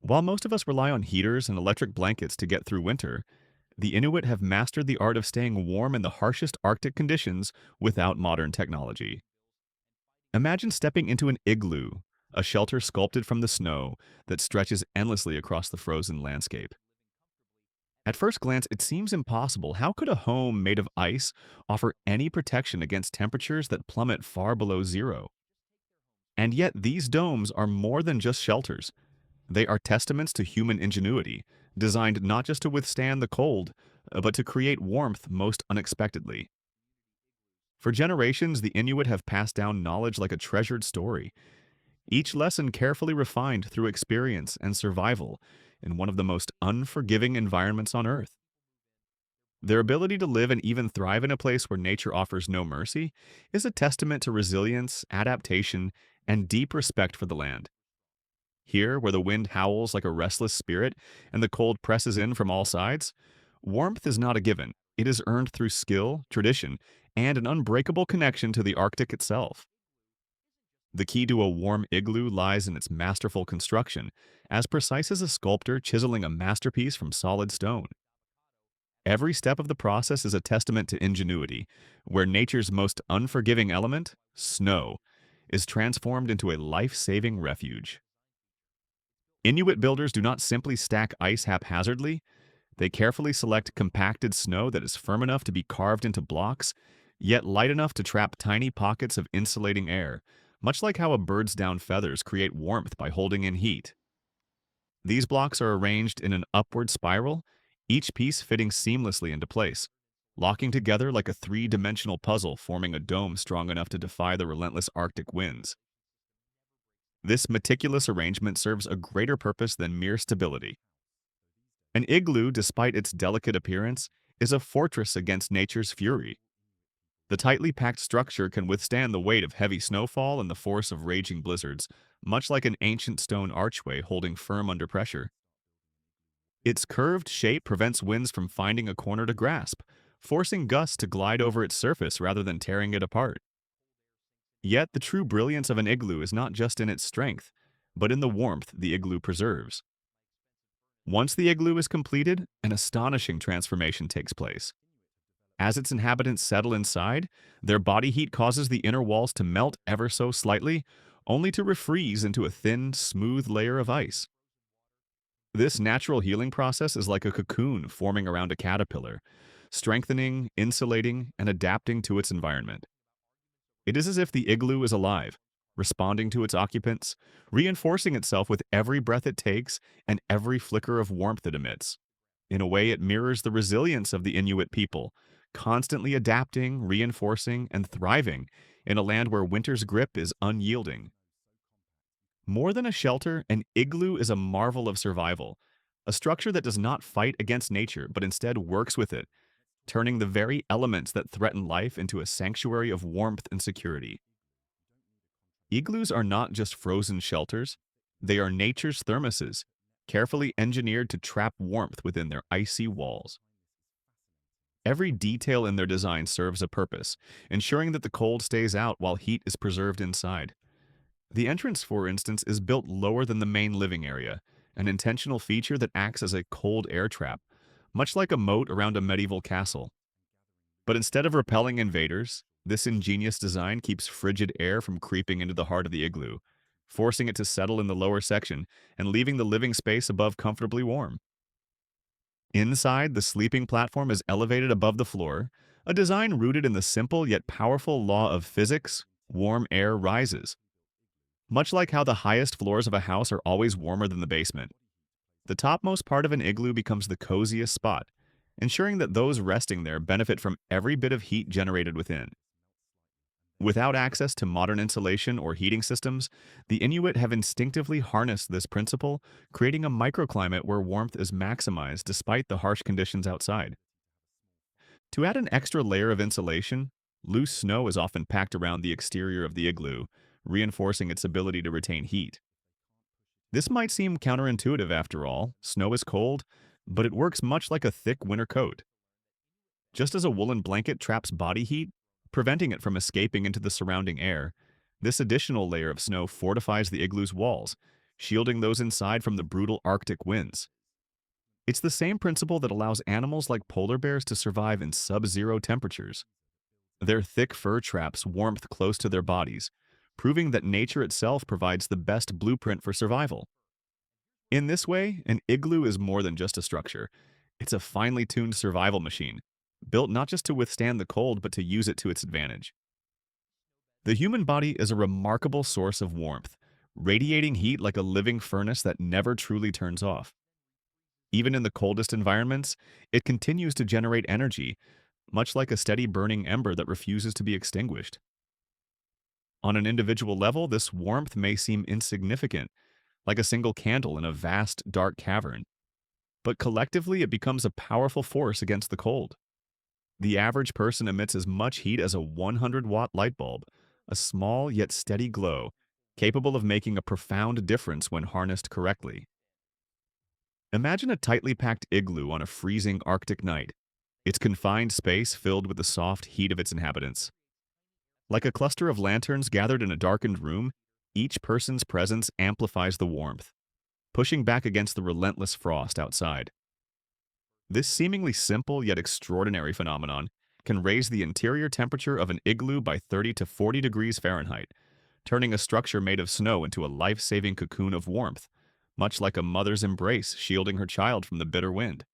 While most of us rely on heaters and electric blankets to get through winter, the Inuit have mastered the art of staying warm in the harshest Arctic conditions without modern technology. Imagine stepping into an igloo, a shelter sculpted from the snow that stretches endlessly across the frozen landscape. At first glance, it seems impossible. How could a home made of ice offer any protection against temperatures that plummet far below zero? And yet, these domes are more than just shelters. They are testaments to human ingenuity, designed not just to withstand the cold, but to create warmth most unexpectedly. For generations, the Inuit have passed down knowledge like a treasured story, each lesson carefully refined through experience and survival in one of the most unforgiving environments on Earth. Their ability to live and even thrive in a place where nature offers no mercy is a testament to resilience, adaptation, and deep respect for the land. Here, where the wind howls like a restless spirit and the cold presses in from all sides, warmth is not a given. It is earned through skill, tradition, and an unbreakable connection to the Arctic itself. The key to a warm igloo lies in its masterful construction, as precise as a sculptor chiseling a masterpiece from solid stone. Every step of the process is a testament to ingenuity, where nature's most unforgiving element, snow, is transformed into a life-saving refuge. Inuit builders do not simply stack ice haphazardly, they carefully select compacted snow that is firm enough to be carved into blocks, yet light enough to trap tiny pockets of insulating air, much like how a bird's down feathers create warmth by holding in heat. These blocks are arranged in an upward spiral, each piece fitting seamlessly into place, locking together like a three-dimensional puzzle forming a dome strong enough to defy the relentless Arctic winds. This meticulous arrangement serves a greater purpose than mere stability. An igloo, despite its delicate appearance, is a fortress against nature's fury. The tightly packed structure can withstand the weight of heavy snowfall and the force of raging blizzards, much like an ancient stone archway holding firm under pressure. Its curved shape prevents winds from finding a corner to grasp, forcing gusts to glide over its surface rather than tearing it apart. Yet the true brilliance of an igloo is not just in its strength, but in the warmth the igloo preserves. Once the igloo is completed, an astonishing transformation takes place. As its inhabitants settle inside, their body heat causes the inner walls to melt ever so slightly, only to refreeze into a thin, smooth layer of ice. This natural healing process is like a cocoon forming around a caterpillar, strengthening, insulating, and adapting to its environment. It is as if the igloo is alive, responding to its occupants, reinforcing itself with every breath it takes and every flicker of warmth it emits. In a way, it mirrors the resilience of the Inuit people, constantly adapting, reinforcing, and thriving in a land where winter's grip is unyielding. More than a shelter, an igloo is a marvel of survival, a structure that does not fight against nature but instead works with it, turning the very elements that threaten life into a sanctuary of warmth and security. Igloos are not just frozen shelters, they are nature's thermoses, carefully engineered to trap warmth within their icy walls. Every detail in their design serves a purpose, ensuring that the cold stays out while heat is preserved inside. The entrance, for instance, is built lower than the main living area, an intentional feature that acts as a cold air trap, much like a moat around a medieval castle. But instead of repelling invaders, this ingenious design keeps frigid air from creeping into the heart of the igloo, forcing it to settle in the lower section and leaving the living space above comfortably warm. Inside, the sleeping platform is elevated above the floor, a design rooted in the simple yet powerful law of physics: warm air rises. Much like how the highest floors of a house are always warmer than the basement, the topmost part of an igloo becomes the coziest spot, ensuring that those resting there benefit from every bit of heat generated within. Without access to modern insulation or heating systems, the Inuit have instinctively harnessed this principle, creating a microclimate where warmth is maximized despite the harsh conditions outside. To add an extra layer of insulation, loose snow is often packed around the exterior of the igloo, reinforcing its ability to retain heat. This might seem counterintuitive after all. Snow is cold, but it works much like a thick winter coat. Just as a woolen blanket traps body heat, preventing it from escaping into the surrounding air, this additional layer of snow fortifies the igloo's walls, shielding those inside from the brutal Arctic winds. It's the same principle that allows animals like polar bears to survive in sub-zero temperatures. Their thick fur traps warmth close to their bodies, proving that nature itself provides the best blueprint for survival. In this way, an igloo is more than just a structure. It's a finely tuned survival machine, built not just to withstand the cold but to use it to its advantage. The human body is a remarkable source of warmth, radiating heat like a living furnace that never truly turns off. Even in the coldest environments, it continues to generate energy, much like a steady burning ember that refuses to be extinguished. On an individual level, this warmth may seem insignificant, like a single candle in a vast, dark cavern, but collectively it becomes a powerful force against the cold. The average person emits as much heat as a 100-watt light bulb, a small yet steady glow, capable of making a profound difference when harnessed correctly. Imagine a tightly packed igloo on a freezing Arctic night, its confined space filled with the soft heat of its inhabitants. Like a cluster of lanterns gathered in a darkened room, each person's presence amplifies the warmth, pushing back against the relentless frost outside. This seemingly simple yet extraordinary phenomenon can raise the interior temperature of an igloo by 30 to 40 degrees Fahrenheit, turning a structure made of snow into a life-saving cocoon of warmth, much like a mother's embrace shielding her child from the bitter wind.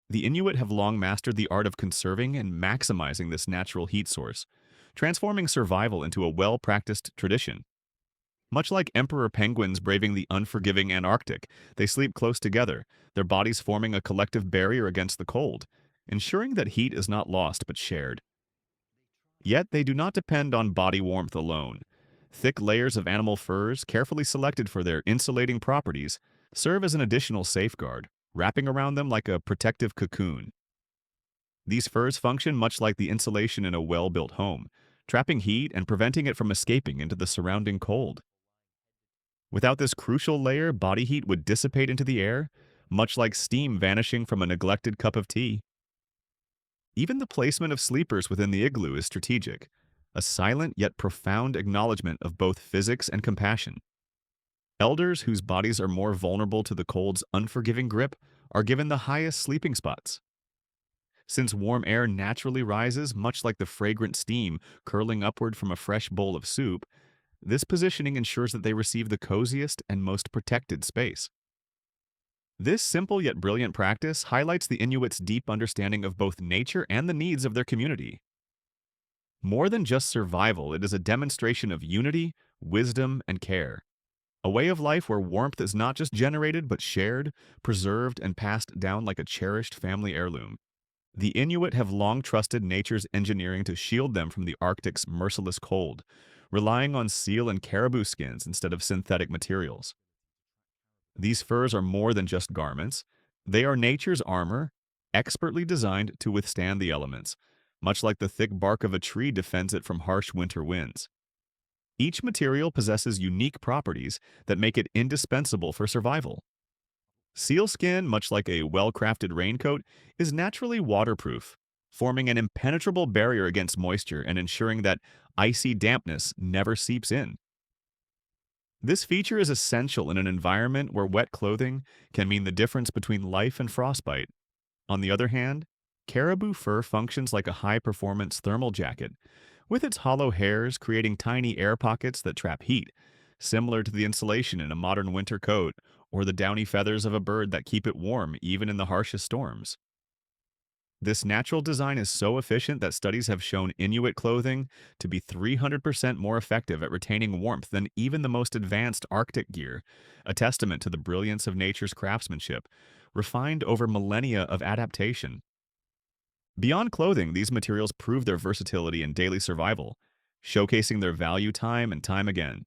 The Inuit have long mastered the art of conserving and maximizing this natural heat source, transforming survival into a well-practiced tradition. Much like emperor penguins braving the unforgiving Antarctic, they sleep close together, their bodies forming a collective barrier against the cold, ensuring that heat is not lost but shared. Yet they do not depend on body warmth alone. Thick layers of animal furs, carefully selected for their insulating properties, serve as an additional safeguard, wrapping around them like a protective cocoon. These furs function much like the insulation in a well-built home, trapping heat and preventing it from escaping into the surrounding cold. Without this crucial layer, body heat would dissipate into the air, much like steam vanishing from a neglected cup of tea. Even the placement of sleepers within the igloo is strategic, a silent yet profound acknowledgement of both physics and compassion. Elders whose bodies are more vulnerable to the cold's unforgiving grip are given the highest sleeping spots. Since warm air naturally rises, much like the fragrant steam curling upward from a fresh bowl of soup, this positioning ensures that they receive the coziest and most protected space. This simple yet brilliant practice highlights the Inuits' deep understanding of both nature and the needs of their community. More than just survival, it is a demonstration of unity, wisdom, and care. A way of life where warmth is not just generated but shared, preserved, and passed down like a cherished family heirloom. The Inuit have long trusted nature's engineering to shield them from the Arctic's merciless cold, relying on seal and caribou skins instead of synthetic materials. These furs are more than just garments. They are nature's armor, expertly designed to withstand the elements, much like the thick bark of a tree defends it from harsh winter winds. Each material possesses unique properties that make it indispensable for survival. Sealskin, much like a well-crafted raincoat, is naturally waterproof, forming an impenetrable barrier against moisture and ensuring that icy dampness never seeps in. This feature is essential in an environment where wet clothing can mean the difference between life and frostbite. On the other hand, caribou fur functions like a high-performance thermal jacket, with its hollow hairs creating tiny air pockets that trap heat, similar to the insulation in a modern winter coat or the downy feathers of a bird that keep it warm even in the harshest storms. This natural design is so efficient that studies have shown Inuit clothing to be 300% more effective at retaining warmth than even the most advanced Arctic gear, a testament to the brilliance of nature's craftsmanship, refined over millennia of adaptation. Beyond clothing, these materials prove their versatility in daily survival, showcasing their value time and time again.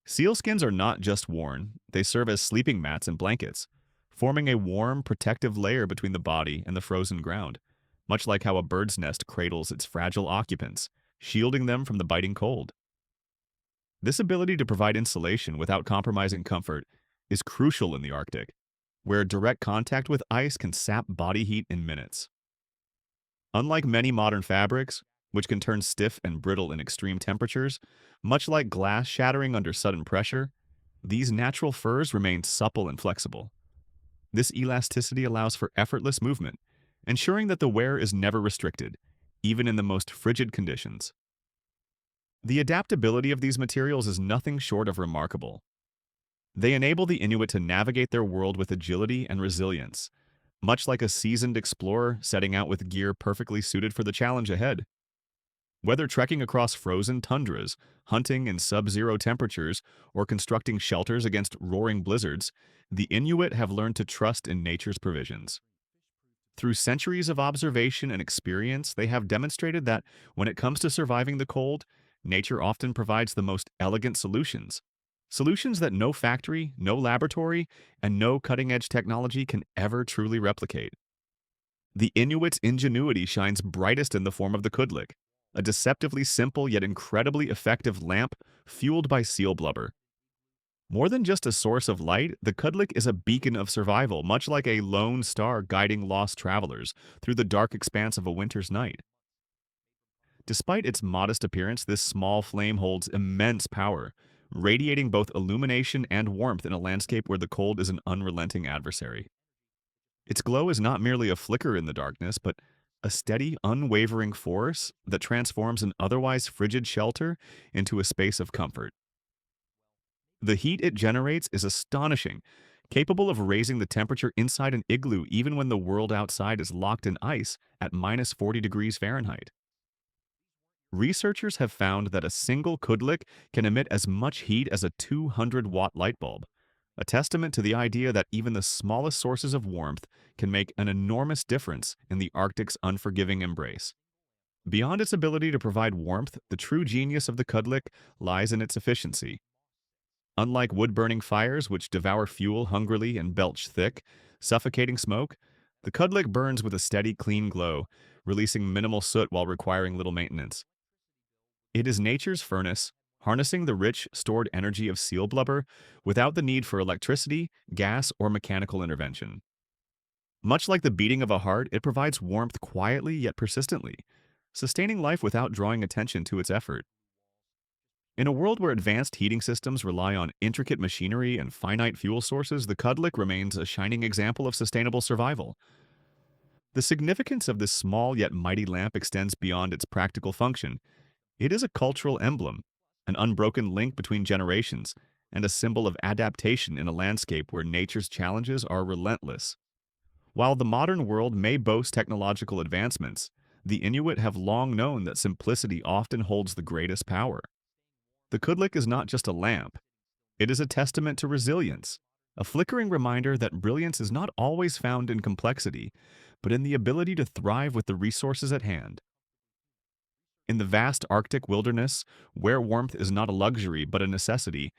Sealskins are not just worn, they serve as sleeping mats and blankets, forming a warm, protective layer between the body and the frozen ground, much like how a bird's nest cradles its fragile occupants, shielding them from the biting cold. This ability to provide insulation without compromising comfort is crucial in the Arctic, where direct contact with ice can sap body heat in minutes. Unlike many modern fabrics, which can turn stiff and brittle in extreme temperatures, much like glass shattering under sudden pressure, These natural furs remain supple and flexible. This elasticity allows for effortless movement, ensuring that the wear is never restricted, even in the most frigid conditions. The adaptability of these materials is nothing short of remarkable. They enable the Inuit to navigate their world with agility and resilience, much like a seasoned explorer setting out with gear perfectly suited for the challenge ahead. Whether trekking across frozen tundras, hunting in sub-zero temperatures, or constructing shelters against roaring blizzards, the Inuit have learned to trust in nature's provisions. Through centuries of observation and experience, they have demonstrated that when it comes to surviving the cold, nature often provides the most elegant solutions. Solutions that no factory, no laboratory, and no cutting-edge technology can ever truly replicate. The Inuit's ingenuity shines brightest in the form of the kudlik, a deceptively simple yet incredibly effective lamp fueled by seal blubber. More than just a source of light, the kudlik is a beacon of survival, much like a lone star guiding lost travelers through the dark expanse of a winter's night. Despite its modest appearance, this small flame holds immense power, radiating both illumination and warmth in a landscape where the cold is an unrelenting adversary. Its glow is not merely a flicker in the darkness, but a steady, unwavering force that transforms an otherwise frigid shelter into a space of comfort. The heat it generates is astonishing, capable of raising the temperature inside an igloo even when the world outside is locked in ice at minus 40 degrees Fahrenheit. Researchers have found that a single kudlik can emit as much heat as a 200-watt light bulb, a testament to the idea that even the smallest sources of warmth can make an enormous difference in the Arctic's unforgiving embrace. Beyond its ability to provide warmth, the true genius of the kudlik lies in its efficiency. Unlike wood-burning fires, which devour fuel hungrily and belch thick, suffocating smoke, the kudlik burns with a steady, clean glow, releasing minimal soot while requiring little maintenance. It is nature's furnace, harnessing the rich, stored energy of seal blubber without the need for electricity, gas, or mechanical intervention. Much like the beating of a heart, it provides warmth quietly yet persistently, sustaining life without drawing attention to its effort. In a world where advanced heating systems rely on intricate machinery and finite fuel sources, the kudlik remains a shining example of sustainable survival. The significance of this small yet mighty lamp extends beyond its practical function. It is a cultural emblem, an unbroken link between generations, and a symbol of adaptation in a landscape where nature's challenges are relentless. While the modern world may boast technological advancements, the Inuit have long known that simplicity often holds the greatest power. The kudlik is not just a lamp, it is a testament to resilience, a flickering reminder that brilliance is not always found in complexity, but in the ability to thrive with the resources at hand. In the vast Arctic wilderness, where warmth is not a luxury but a necessity,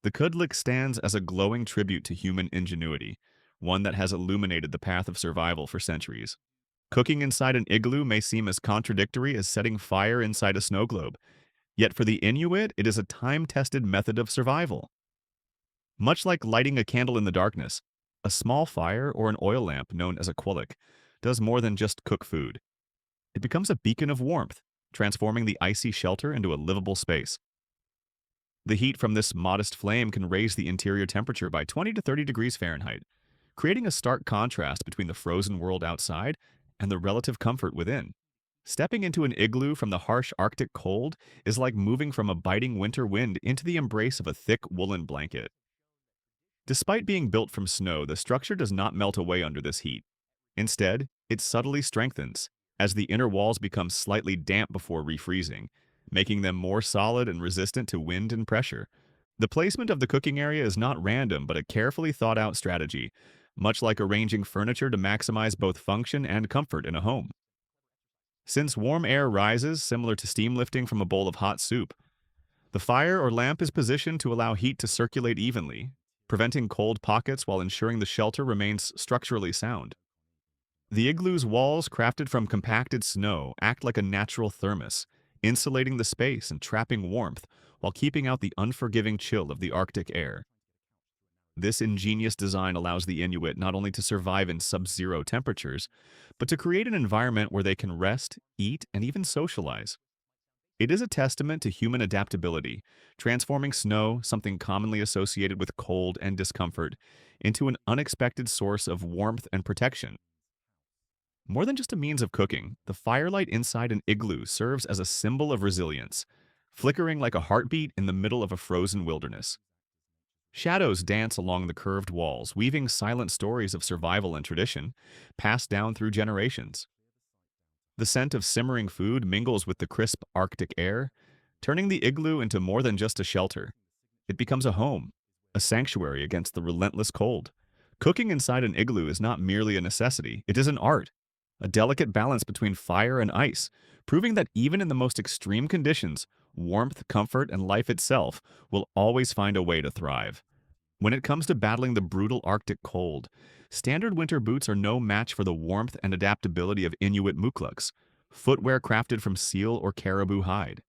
the kudlik stands as a glowing tribute to human ingenuity, one that has illuminated the path of survival for centuries. Cooking inside an igloo may seem as contradictory as setting fire inside a snow globe, yet for the Inuit, it is a time-tested method of survival. Much like lighting a candle in the darkness, a small fire or an oil lamp known as a kudlik does more than just cook food. It becomes a beacon of warmth, transforming the icy shelter into a livable space. The heat from this modest flame can raise the interior temperature by 20 to 30 degrees Fahrenheit, creating a stark contrast between the frozen world outside and the relative comfort within. Stepping into an igloo from the harsh Arctic cold is like moving from a biting winter wind into the embrace of a thick woolen blanket. Despite being built from snow, the structure does not melt away under this heat. Instead, it subtly strengthens, as the inner walls become slightly damp before refreezing, making them more solid and resistant to wind and pressure. The placement of the cooking area is not random, but a carefully thought-out strategy, much like arranging furniture to maximize both function and comfort in a home. Since warm air rises, similar to steam lifting from a bowl of hot soup, the fire or lamp is positioned to allow heat to circulate evenly, preventing cold pockets while ensuring the shelter remains structurally sound. The igloo's walls, crafted from compacted snow, act like a natural thermos, insulating the space and trapping warmth while keeping out the unforgiving chill of the Arctic air. This ingenious design allows the Inuit not only to survive in sub-zero temperatures, but to create an environment where they can rest, eat, and even socialize. It is a testament to human adaptability, transforming snow, something commonly associated with cold and discomfort, into an unexpected source of warmth and protection. More than just a means of cooking, the firelight inside an igloo serves as a symbol of resilience, flickering like a heartbeat in the middle of a frozen wilderness. Shadows dance along the curved walls, weaving silent stories of survival and tradition, passed down through generations. The scent of simmering food mingles with the crisp Arctic air, turning the igloo into more than just a shelter. It becomes a home, a sanctuary against the relentless cold. Cooking inside an igloo is not merely a necessity, it is an art, a delicate balance between fire and ice, proving that even in the most extreme conditions, warmth, comfort, and life itself will always find a way to thrive. When it comes to battling the brutal Arctic cold, standard winter boots are no match for the warmth and adaptability of Inuit mukluks, footwear crafted from seal or caribou hide.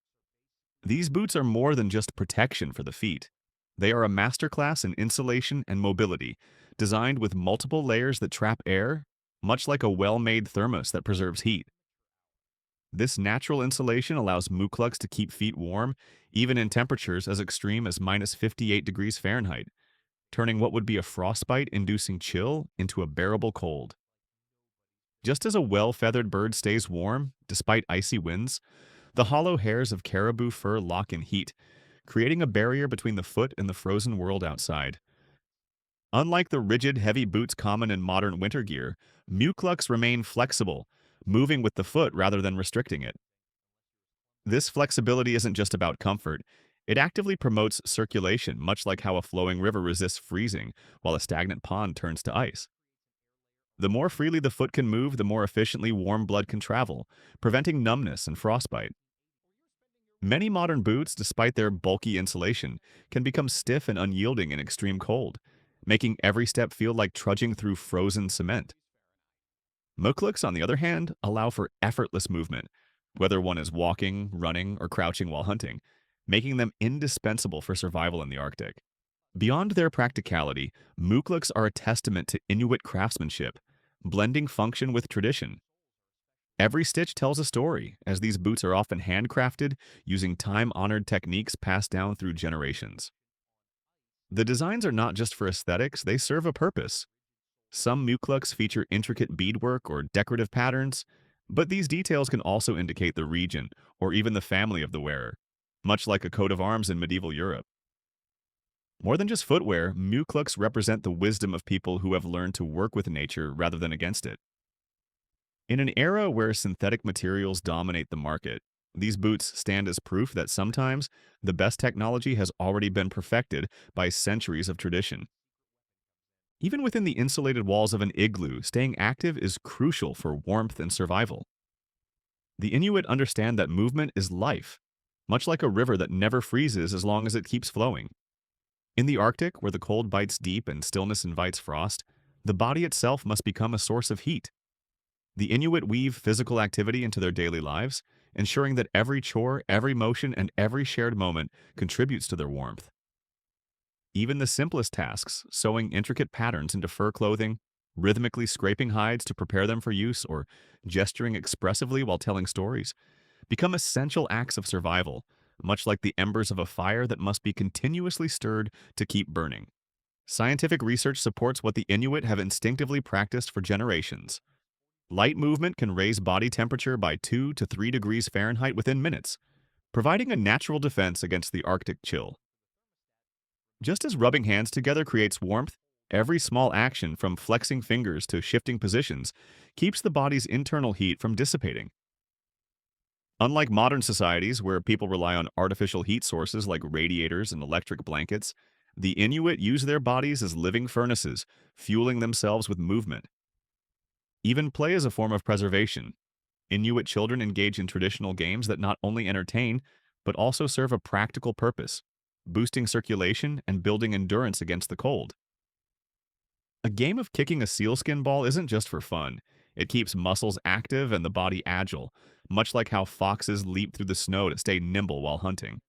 These boots are more than just protection for the feet. They are a masterclass in insulation and mobility, designed with multiple layers that trap air, much like a well-made thermos that preserves heat. This natural insulation allows mukluks to keep feet warm, even in temperatures as extreme as minus 58 degrees Fahrenheit, turning what would be a frostbite-inducing chill into a bearable cold. Just as a well-feathered bird stays warm, despite icy winds, the hollow hairs of caribou fur lock in heat, creating a barrier between the foot and the frozen world outside. Unlike the rigid, heavy boots common in modern winter gear, mukluks remain flexible, moving with the foot rather than restricting it. This flexibility isn't just about comfort. It actively promotes circulation, much like how a flowing river resists freezing, while a stagnant pond turns to ice. The more freely the foot can move, the more efficiently warm blood can travel, preventing numbness and frostbite. Many modern boots, despite their bulky insulation, can become stiff and unyielding in extreme cold, making every step feel like trudging through frozen cement. Mukluks, on the other hand, allow for effortless movement, whether one is walking, running, or crouching while hunting, making them indispensable for survival in the Arctic. Beyond their practicality, mukluks are a testament to Inuit craftsmanship, blending function with tradition. Every stitch tells a story, as these boots are often handcrafted using time-honored techniques passed down through generations. The designs are not just for aesthetics, they serve a purpose. Some mukluks feature intricate beadwork or decorative patterns, but these details can also indicate the region or even the family of the wearer, much like a coat of arms in medieval Europe. More than just footwear, mukluks represent the wisdom of people who have learned to work with nature rather than against it. In an era where synthetic materials dominate the market, these boots stand as proof that sometimes the best technology has already been perfected by centuries of tradition. Even within the insulated walls of an igloo, staying active is crucial for warmth and survival. The Inuit understand that movement is life, much like a river that never freezes as long as it keeps flowing. In the Arctic, where the cold bites deep and stillness invites frost, the body itself must become a source of heat. The Inuit weave physical activity into their daily lives, ensuring that every chore, every motion, and every shared moment contributes to their warmth. Even the simplest tasks, sewing intricate patterns into fur clothing, rhythmically scraping hides to prepare them for use, or gesturing expressively while telling stories, become essential acts of survival, much like the embers of a fire that must be continuously stirred to keep burning. Scientific research supports what the Inuit have instinctively practiced for generations. Light movement can raise body temperature by 2 to 3 degrees Fahrenheit within minutes, providing a natural defense against the Arctic chill. Just as rubbing hands together creates warmth, every small action, from flexing fingers to shifting positions, keeps the body's internal heat from dissipating. Unlike modern societies where people rely on artificial heat sources like radiators and electric blankets, the Inuit use their bodies as living furnaces, fueling themselves with movement. Even play is a form of preservation. Inuit children engage in traditional games that not only entertain, but also serve a practical purpose, boosting circulation and building endurance against the cold. A game of kicking a sealskin ball isn't just for fun. It keeps muscles active and the body agile, much like how foxes leap through the snow to stay nimble while hunting.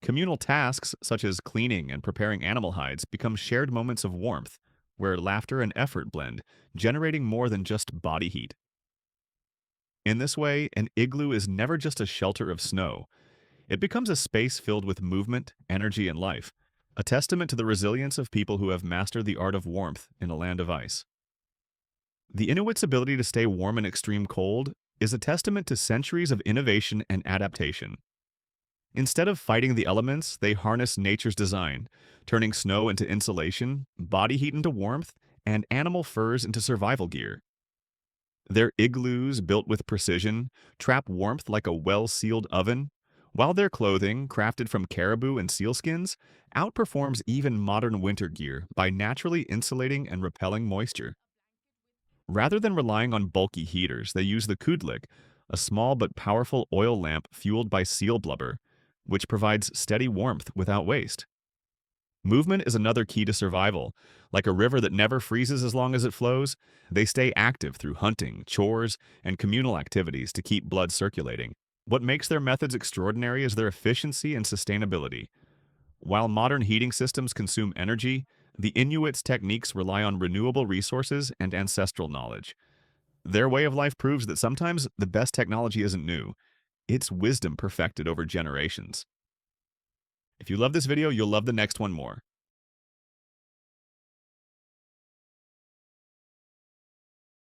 Communal tasks, such as cleaning and preparing animal hides, become shared moments of warmth, where laughter and effort blend, generating more than just body heat. In this way, an igloo is never just a shelter of snow. It becomes a space filled with movement, energy, and life, a testament to the resilience of people who have mastered the art of warmth in a land of ice. The Inuits' ability to stay warm in extreme cold is a testament to centuries of innovation and adaptation. Instead of fighting the elements, they harness nature's design, turning snow into insulation, body heat into warmth, and animal furs into survival gear. Their igloos, built with precision, trap warmth like a well-sealed oven, while their clothing, crafted from caribou and sealskins, outperforms even modern winter gear by naturally insulating and repelling moisture. Rather than relying on bulky heaters, they use the kudlik, a small but powerful oil lamp fueled by seal blubber, which provides steady warmth without waste. Movement is another key to survival. Like a river that never freezes as long as it flows, they stay active through hunting, chores, and communal activities to keep blood circulating. What makes their methods extraordinary is their efficiency and sustainability. While modern heating systems consume energy, the Inuits' techniques rely on renewable resources and ancestral knowledge. Their way of life proves that sometimes the best technology isn't new, it's wisdom perfected over generations. If you love this video, you'll love the next one more.